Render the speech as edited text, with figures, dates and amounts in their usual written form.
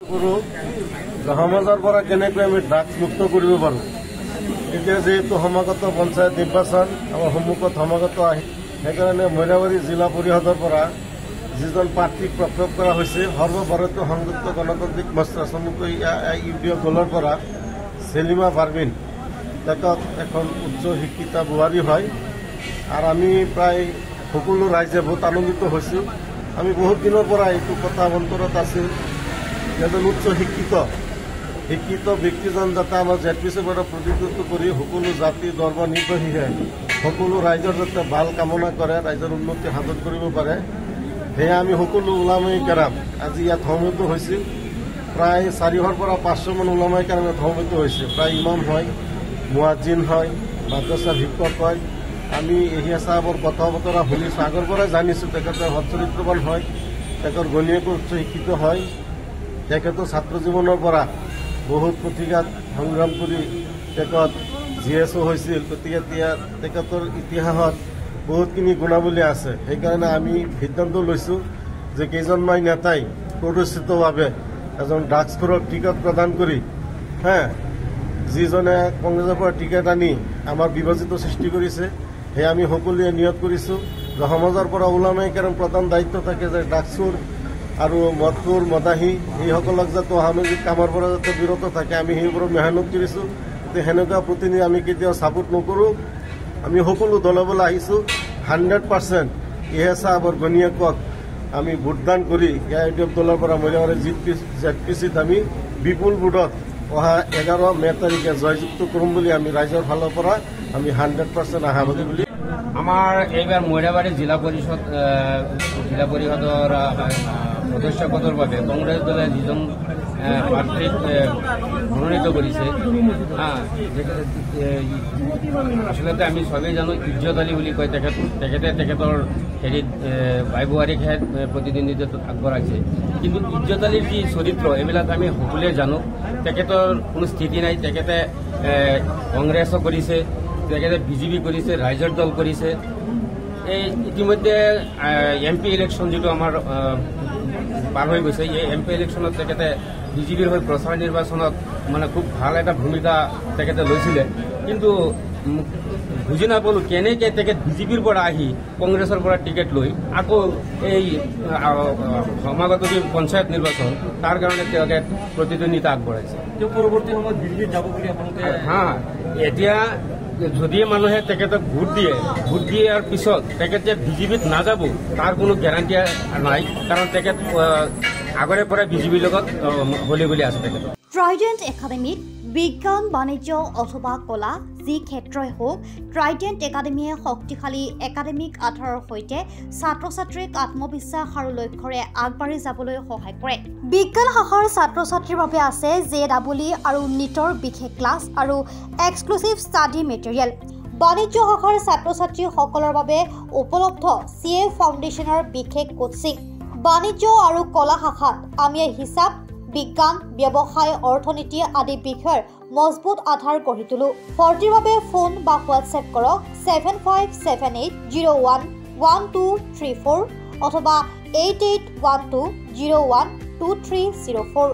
সমাজৰ পৰা কেনেকৈ আমি ড্ৰাগছ মুক্ত কৰিব পাৰোঁ। এতিয়া যেহেতু সমাগত পঞ্চায়ত নিৰ্বাচন আমাৰ সন্মুখত সমাগত আহি সেইকাৰণে মইনাবাৰী জিলা পৰিষদৰ পৰা যিজন প্ৰাৰ্থীক প্ৰস্তাৱ কৰা হৈছে সৰ্বভাৰতীয় সংযুক্ত গণতান্ত্ৰিক মৰ্চা চমুকৈ ইউডিএফ দলৰ পৰা সেলিমা পাৰভিন তেখেত এখন উচ্চ শিক্ষিতা বোৱাৰী হয় আৰু আমি প্ৰায় সকলো ৰাইজে বহুত আনন্দিত হৈছোঁ। আমি বহুত দিনৰ পৰা এইটো কথা অন্তৰত আছিল এজন উচ্চ শিক্ষিত ব্যক্তিজন যাতে আমাৰ জেডপিচিৰ পৰা প্ৰতিনিধিত্ব কৰি সকলো জাতি ধৰ্ম নিৰ্বিশেষে সকলো ৰাইজৰ যাতে ভাল কামনা কৰে, ৰাইজৰ উন্নতি সাধন কৰিব পাৰে, সেয়া আমি সকলো ওলামাই কেৰাম আজি ইয়াত সমবেত হৈছিল। প্ৰায় 400ৰ পৰা 500 মান ওলামাই কেৰাম ইয়াত সমবেত হৈছে। প্ৰায় ইমাম হয়, মুৱাজ্জিন হয়, মাদ্ৰাছাৰ শিক্ষক হয়। আমি এহিয়া চাহাবৰ কথা বতৰা শুনিছোঁ, আগৰ পৰাই জানিছোঁ তেখেতে সৎচৰিত্ৰৱান হয়, তেখেতৰ ঘৈণীয়েকো উচ্চ শিক্ষিত হয়। তেখেতো ছাত্ৰ জীৱনৰ পৰা বহুত প্ৰতিঘাত সংগ্ৰাম কৰি তেখেত GSO হৈছিল। গতিকে তেখেতৰ ইতিহাসত বহুতখিনি গুণাৱলী আছে। সেইকাৰণে আমি সিদ্ধান্ত লৈছোঁ যে কেইজনমান নেতাই প্ৰদৰ্শিতভাৱে এজন ড্ৰাগছখোৰক টিকট প্ৰদান কৰি যিজনে কংগ্ৰেছৰ পৰা টিকেট আনি আমাৰ বিভাজিত সৃষ্টি কৰিছে, সেয়া আমি সকলোৱে নিয়ত কৰিছোঁ যে সমাজৰ পৰা ওলামাই কেৰাম প্ৰধান দায়িত্ব থাকে যে ড্ৰাগছৰ আৰু মদখোৰ মদাহী এইসকলক যাতে সামাজিক কামৰ পৰা যাতে বিৰত থাকে, আমি সেইবোৰত মেহনত কৰিছোঁ। সেনেকুৱা প্ৰতিনিধি আমি কেতিয়াও ছাপোৰ্ট নকৰোঁ। আমি সকলো দললৈ আহিছোঁ 100% চাহাবৰ ঘৈণীয়েকক আমি ভোটদান কৰি ইউডিএফ দলৰ পৰা মইনাবাৰী জেডপিচিত আমি বিপুল ভোটত অহা 11 মে তাৰিখে জয়যুক্ত কৰিম বুলি আমি ৰাইজৰ ফালৰ পৰা আমি 100% আশাবাদী বুলি। আমাৰ এইবাৰ মইনাবাৰী জিলা পৰিষদৰ সদস্য পদৰ বাবে কংগ্ৰেছ দলে যিজন প্ৰাৰ্থীক মনোনীত কৰিছে, আচলতে আমি চবেই জানো ইজ্জত আলী বুলি কয়। তেখেতৰ হেৰিত বাই বোৱাৰীকহে প্ৰতিদ্বন্দ্বিত্বত আগবঢ়াইছে। কিন্তু ইজ্জত আলীৰ যি চৰিত্ৰ এইবিলাক আমি সকলোৱে জানো। তেখেতৰ কোনো স্থিতি নাই। তেখেতে কংগ্ৰেছো কৰিছে, তেখেতে বিজেপি কৰিছে, ৰাইজৰ দল কৰিছে। এই ইতিমধ্যে MP ইলেকশ্যন যিটো আমাৰ পাৰ হৈ গৈছে, এই MP ইলেকশ্যনত তেখেতে বিজেপিৰ হৈ প্ৰচাৰ নিৰ্বাচনত মানে খুব ভাল এটা ভূমিকা তেখেতে লৈছিলে। কিন্তু বুজি নাপালোঁ কেনেকৈ তেখেত বিজেপিৰ পৰা আহি কংগ্ৰেছৰ পৰা টিকেট লৈ আকৌ এই সমাগত পঞ্চায়ত নিৰ্বাচন তাৰ কাৰণে তেওঁলোকে প্ৰতিদ্বন্দ্বিতা আগবঢ়াইছে। পৰৱৰ্তী সময়ত বিজেপিত যাব বুলি আপোনালোকে এতিয়া যদি মানুহে তেখেতক ভোট দিয়াৰ পিছত তেখেতে বিজেপিত নাযাব তাৰ কোনো গেৰাণ্টি নাই, কাৰণ তেখেত আগৰে পৰা বিজেপিৰ লগত হলি আছে তেখেত। ট্ৰাইডেণ্ট একাডেমীত বিজ্ঞান বাণিজ্য অথবা কলা যি ক্ষেত্ৰই হওক, ট্ৰাইডেণ্ট একাডেমীয়ে শক্তিশালী একাডেমিক আধাৰৰ সৈতে ছাত্ৰ ছাত্ৰীক আত্মবিশ্বাস আৰু লক্ষ্যৰে আগবাঢ়ি যাবলৈ সহায় কৰে। বিজ্ঞান শাখাৰ ছাত্ৰ ছাত্ৰীৰ বাবে আছে JEE আৰু NEETৰ বিশেষ ক্লাছ আৰু এক্সক্লুচিভ ষ্টাডি মেটেৰিয়েল। বাণিজ্য শাখাৰ ছাত্ৰ ছাত্ৰীসকলৰ বাবে উপলব্ধ CA ফাউণ্ডেশ্যনৰ বিশেষ কোচিং। বাণিজ্য আৰু কলা শাখাত আমি হিচাপ বিজ্ঞান, ব্যৱসায়, অৰ্থনীতি আদি বিষয়ৰ মজবুত আধাৰ গঢ়ি তোলো। ভৰ্তিৰ বাবে ফোন বা হোৱাটছএপ কৰক 7578011234 অথবা 8812012304।